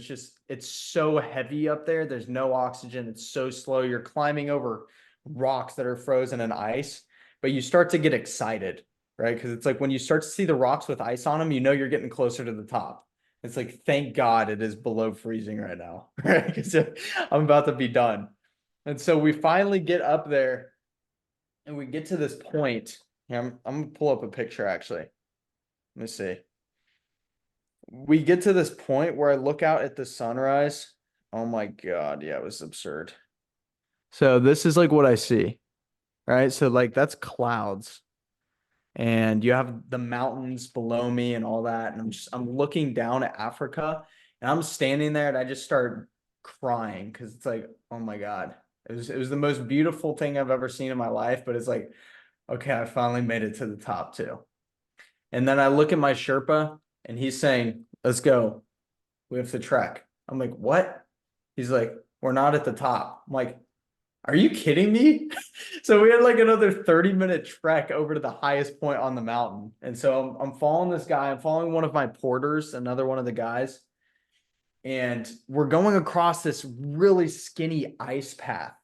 it's so heavy up there. There's no oxygen. It's so slow. You're climbing over rocks that are frozen in ice, but you start to get excited, right? Because it's like when you start to see the rocks with ice on them, you're getting closer to the top. It's like, thank God it is below freezing right now, right? Because I'm about to be done. And so we finally get up there and we get to this point. Here, I'm gonna pull up a picture actually. Let me see. We get to this point where I look out at the sunrise. Oh my God, yeah, it was absurd. So this is like what I see, right? So like that's clouds and you have the mountains below me and all that. And I'm looking down at Africa and I'm standing there and I just start crying because it's like, oh my God. It was the most beautiful thing I've ever seen in my life, but it's like, okay, I finally made it to the top too. And then I look at my Sherpa and he's saying, let's go. We have to trek. I'm like, what? He's like, we're not at the top. I'm like, are you kidding me? So we had like another 30-minute trek over to the highest point on the mountain. And so I'm following this guy. I'm following one of my porters, another one of the guys. and we're going across this really skinny ice path,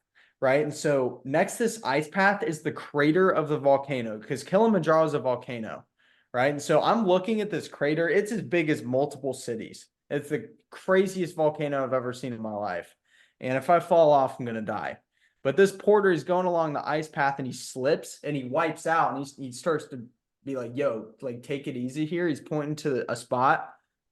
right? And so next to this ice path is the crater of the volcano because Kilimanjaro is a volcano, right? And so I'm looking at this crater. It's as big as multiple cities. It's the craziest volcano I've ever seen in my life. And if I fall off, I'm going to die. But this porter is going along the ice path and he slips and he wipes out and he starts to be like, yo, like take it easy here. He's pointing to a spot,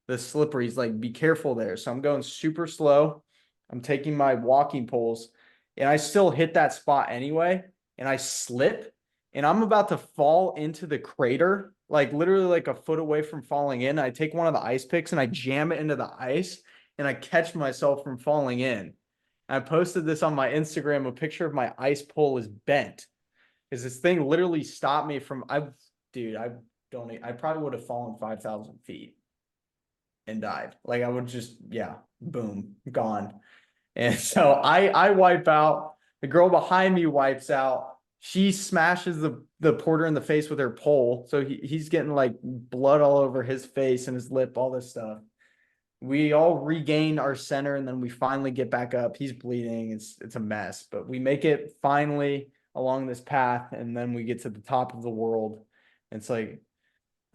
the slippery. He's like, be careful there. So I'm going super slow. I'm taking my walking poles and I still hit that spot anyway. And I slip and I'm about to fall into the crater, like literally like a foot away from falling in. I take one of the ice picks and I jam it into the ice and I catch myself from falling in. I posted this on my Instagram. A picture of my ice pole is bent because this thing literally stopped me from. Dude, I probably would have fallen 5,000 feet and died. Like I would just, yeah, boom, gone. And so I wipe out. The girl behind me wipes out. She smashes the porter in the face with her pole. So he's getting like blood all over his face and his lip, all this stuff. We all regain our center and then we finally get back up. He's bleeding. It's a mess, but we make it finally along this path and then we get to the top of the world. It's like,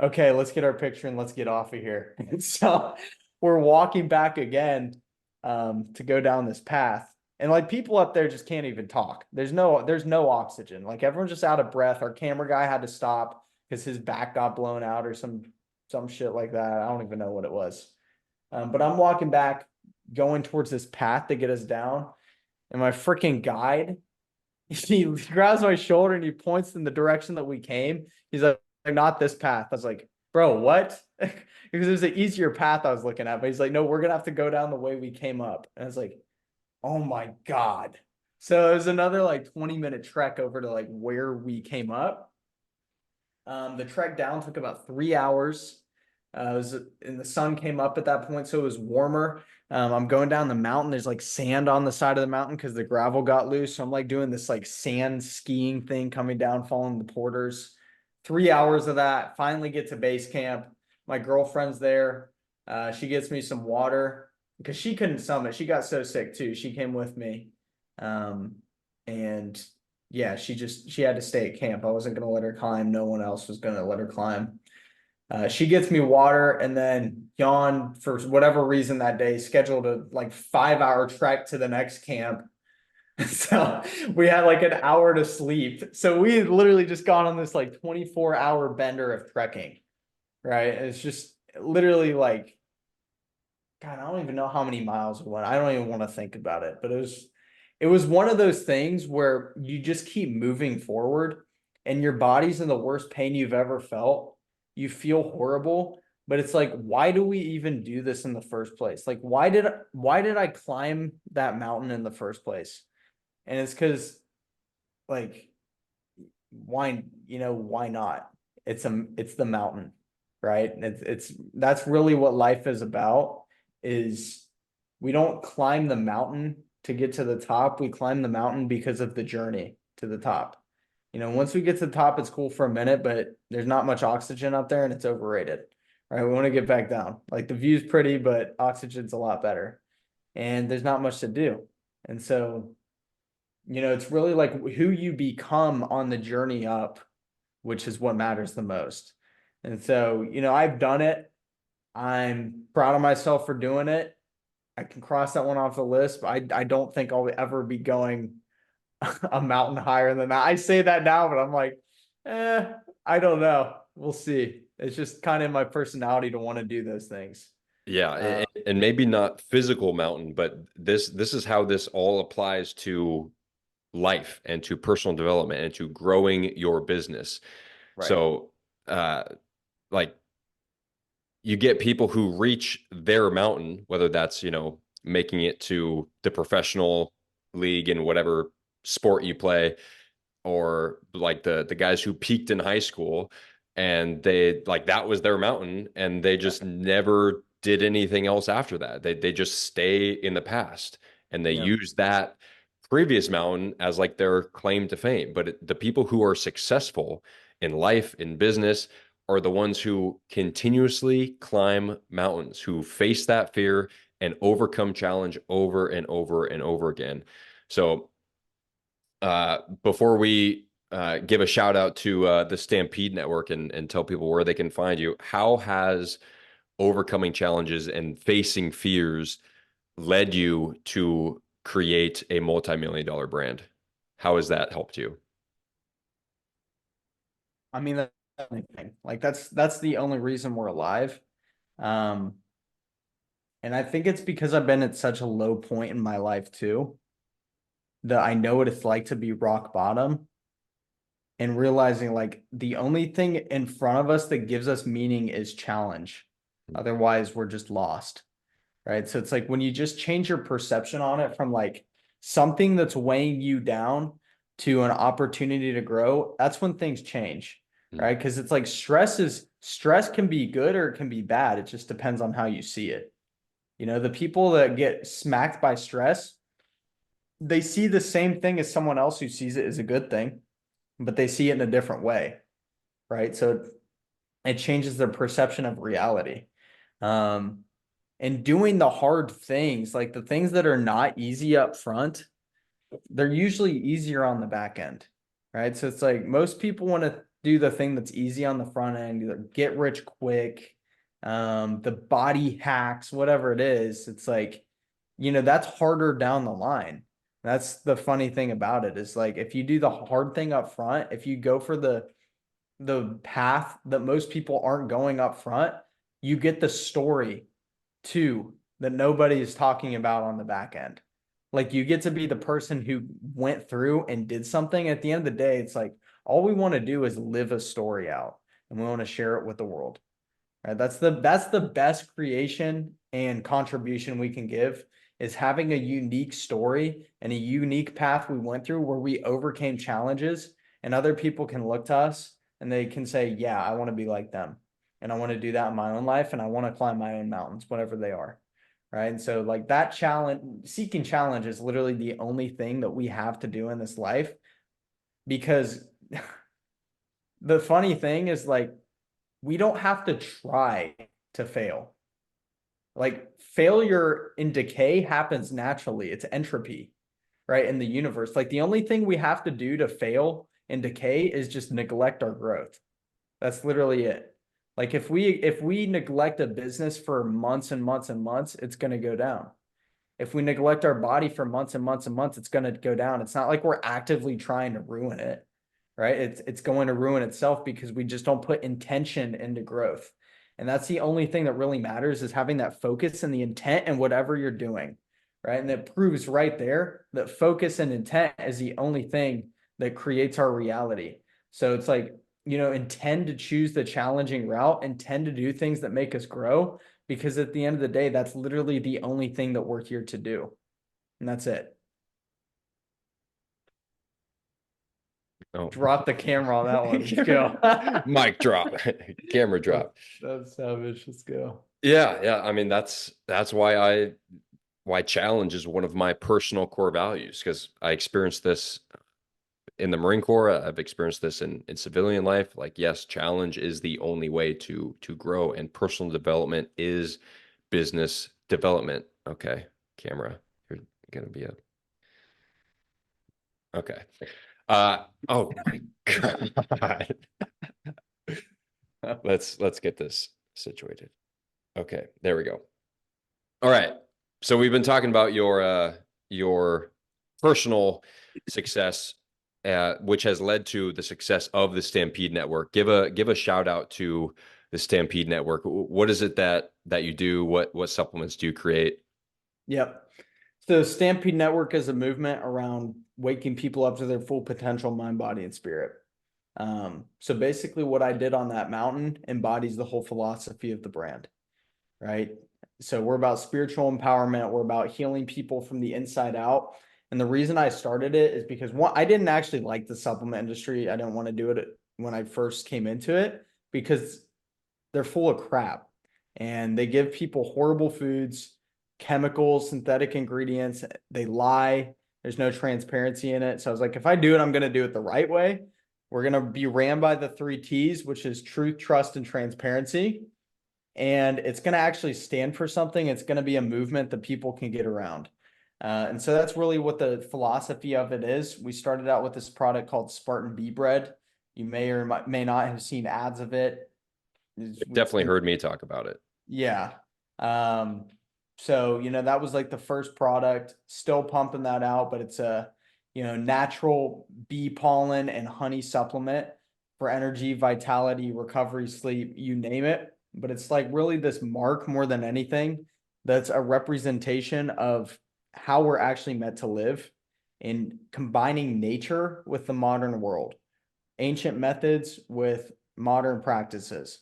okay, let's get our picture and let's get off of here. And so we're walking back again to go down this path. And like people up there just can't even talk. There's no oxygen. Like everyone's just out of breath. Our camera guy had to stop because his back got blown out or some shit like that. I don't even know what it was. But I'm walking back, going towards this path to get us down. And my freaking guide, he grabs my shoulder and he points in the direction that we came. He's like, not this path. I was like, bro, what? Because there's an easier path I was looking at. But he's like, no, we're going to have to go down the way we came up. And I was like, oh my God. So it was another like 20-minute trek over to like where we came up. The trek down took about 3 hours. And the sun came up at that point, so it was warmer. I'm going down the mountain. There's like sand on the side of the mountain because the gravel got loose. So I'm like doing this like sand skiing thing coming down, following the porters. 3 hours of that. Finally get to base camp. My girlfriend's there. She gets me some water because she couldn't summit. She got so sick too. She came with me. And yeah, she had to stay at camp. I wasn't gonna let her climb. No one else was gonna let her climb. She gets me water, and then Jan, for whatever reason that day, scheduled a like 5-hour trek to the next camp. So we had like an hour to sleep. So we had literally just gone on this like 24-hour bender of trekking, right? It's just literally like, God, I don't even know how many miles we went. I don't even want to think about it, but it was one of those things where you just keep moving forward and your body's in the worst pain you've ever felt. You feel horrible, but it's like, why do we even do this in the first place? Like, why did I climb that mountain in the first place? And it's because like why not? It's the mountain, right? It's that's really what life is about, is we don't climb the mountain to get to the top. We climb the mountain because of the journey to the top. Once we get to the top, it's cool for a minute, but there's not much oxygen up there and it's overrated. Right? We want to get back down. Like the view's pretty, but oxygen's a lot better. And there's not much to do. And so, it's really like who you become on the journey up, which is what matters the most. And so, I've done it. I'm proud of myself for doing it. I can cross that one off the list, but I don't think I'll ever be going a mountain higher than that. I say that now, but I'm like, I don't know. We'll see. It's just kind of my personality to want to do those things. Yeah, Uh, and maybe not physical mountain, but this is how this all applies to life and to personal development and to growing your business. right. So, uh, like you get people who reach their mountain, whether that's, making it to the professional league in whatever sport you play, or like the guys who peaked in high school and they like that was their mountain and they Yeah. just never did anything else after that. They just stay in the past and they Yeah. use that previous mountain as like their claim to fame. But the people who are successful in life, in business, are the ones who continuously climb mountains, who face that fear and overcome challenge over and over and over again. So, before we give a shout out to the Stampede Network and tell people where they can find you, how has overcoming challenges and facing fears led you to create a multi-million-dollar brand? How has that helped you? I mean, that's the only thing. Like that's the only reason we're alive. Um, and I think it's because I've been at such a low point in my life too, that I know what it's like to be rock bottom and realizing like the only thing in front of us that gives us meaning is challenge. Otherwise, we're just lost. Right. So it's like when you just change your perception on it from like something that's weighing you down to an opportunity to grow, that's when things change. Mm, Right. Because it's like stress can be good or it can be bad. It just depends on how you see it. The people that get smacked by stress, they see the same thing as someone else who sees it as a good thing, but they see it in a different way. Right. So it changes their perception of reality. Um, and doing the hard things, like the things that are not easy up front, they're usually easier on the back end, right? So it's like most people want to do the thing that's easy on the front end, either get rich quick, the body hacks, whatever it is. It's like, that's harder down the line. That's the funny thing about it is like if you do the hard thing up front, if you go for the path that most people aren't going up front, you get the story too that nobody is talking about on the back end. Like you get to be the person who went through and did something. At the end of the day, it's like all we want to do is live a story out and we want to share it with the world. Right? That's the best creation and contribution we can give is having a unique story and a unique path we went through where we overcame challenges and other people can look to us and they can say, yeah, I want to be like them. And I want to do that in my own life and I want to climb my own mountains, whatever they are. Right. And so like that challenge, seeking challenge is literally the only thing that we have to do in this life because the funny thing is like we don't have to try to fail. Like failure in decay happens naturally. It's entropy, right? In the universe. Like the only thing we have to do to fail in decay is just neglect our growth. That's literally it. Like if we neglect a business for months and months and months, it's going to go down. If we neglect our body for months and months and months, it's going to go down. It's not like we're actively trying to ruin it, right? It's going to ruin itself because we just don't put intention into growth. And that's the only thing that really matters is having that focus and the intent in whatever you're doing, right? And that proves right there that focus and intent is the only thing that creates our reality. So it's like, intend to choose the challenging route, intend to do things that make us grow, because at the end of the day, that's literally the only thing that we're here to do. And that's it. oh. Drop the camera on that one. Let's go. Mic drop. Camera drop. That's savage. Let's go. Yeah. I mean, that's why challenge is one of my personal core values because I experienced this in the Marine Corps. I've experienced this in civilian life. Like, yes, challenge is the only way to grow, and personal development is business development. Okay, camera, you're gonna be a okay. Oh my God. Let's get this situated. Okay, there we go. All right. So we've been talking about your personal success, which has led to the success of the Stampede Network. Give a shout out to the Stampede Network. What is it that you do? What supplements do you create? Yep. So Stampede Network is a movement around waking people up to their full potential, mind, body, and spirit. So basically what I did on that mountain embodies the whole philosophy of the brand, right? So we're about spiritual empowerment. We're about healing people from the inside out. And the reason I started it is because one, I didn't actually like the supplement industry. I didn't want to do it when I first came into it because they're full of crap and they give people horrible foods, chemicals, synthetic ingredients. They lie. There's no transparency in it. So I was like, if I do it, I'm going to do it the right way. We're going to be ran by the three T's, which is truth, trust, and transparency. And it's going to actually stand for something. It's going to be a movement that people can get around. And so that's really what the philosophy of it is. We started out with this product called Spartan Bee Bread. You may or may not have seen ads of it. It's Definitely been, heard me talk about it. yeah. Um, so, that was like the first product, still pumping that out, but it's a, natural bee pollen and honey supplement for energy, vitality, recovery, sleep, you name it. But it's like really this mark more than anything that's a representation of how we're actually meant to live in combining nature with the modern world, ancient methods with modern practices,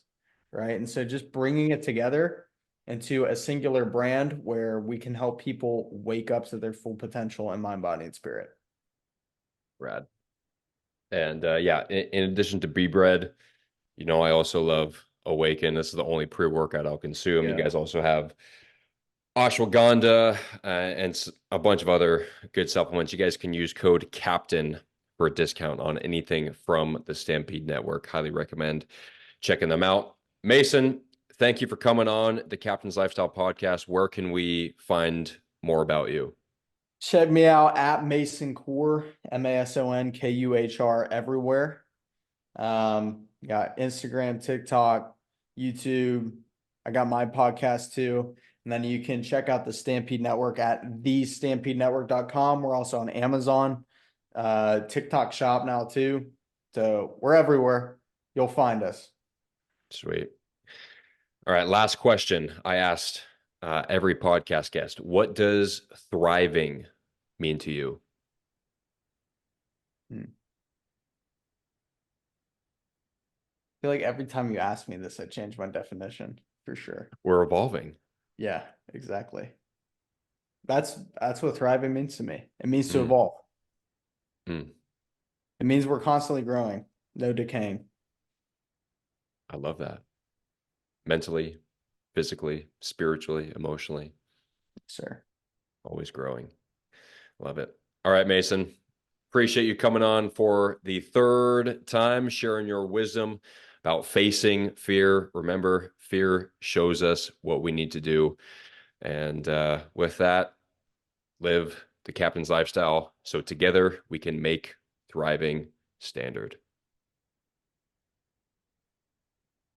right? And so just bringing it together into a singular brand where we can help people wake up to their full potential in mind, body, and spirit. Rad. And yeah, in addition to Bee Bread, I also love Awaken. This is the only pre-workout I'll consume. You Yeah. guys also have ashwagandha and a bunch of other good supplements. You guys can use code CAPTAIN for a discount on anything from the Stampede Network. Highly recommend checking them out. Mason, thank you for coming on the Captain's Lifestyle Podcast. Where can we find more about you? Check me out at Mason Kuhr, MASONKUHR everywhere. Got Instagram, TikTok, YouTube. I got my podcast too. And then you can check out the Stampede Network at thestampedenetwork.com. We're also on Amazon, TikTok shop now too. So we're everywhere. You'll find us. Sweet. All right, last question I asked every podcast guest. What does thriving mean to you? I feel like every time you ask me this, I change my definition for sure. We're evolving. Yeah, exactly. That's what thriving means to me. It means to Mm, evolve. mm, It means we're constantly growing, no decaying. I love that. Mentally, physically, spiritually, emotionally, Sir. always growing. Love it. All right, Mason. Appreciate you coming on for the third time, sharing your wisdom about facing fear. Remember, fear shows us what we need to do. And with that, live the captain's lifestyle so together we can make thriving standard.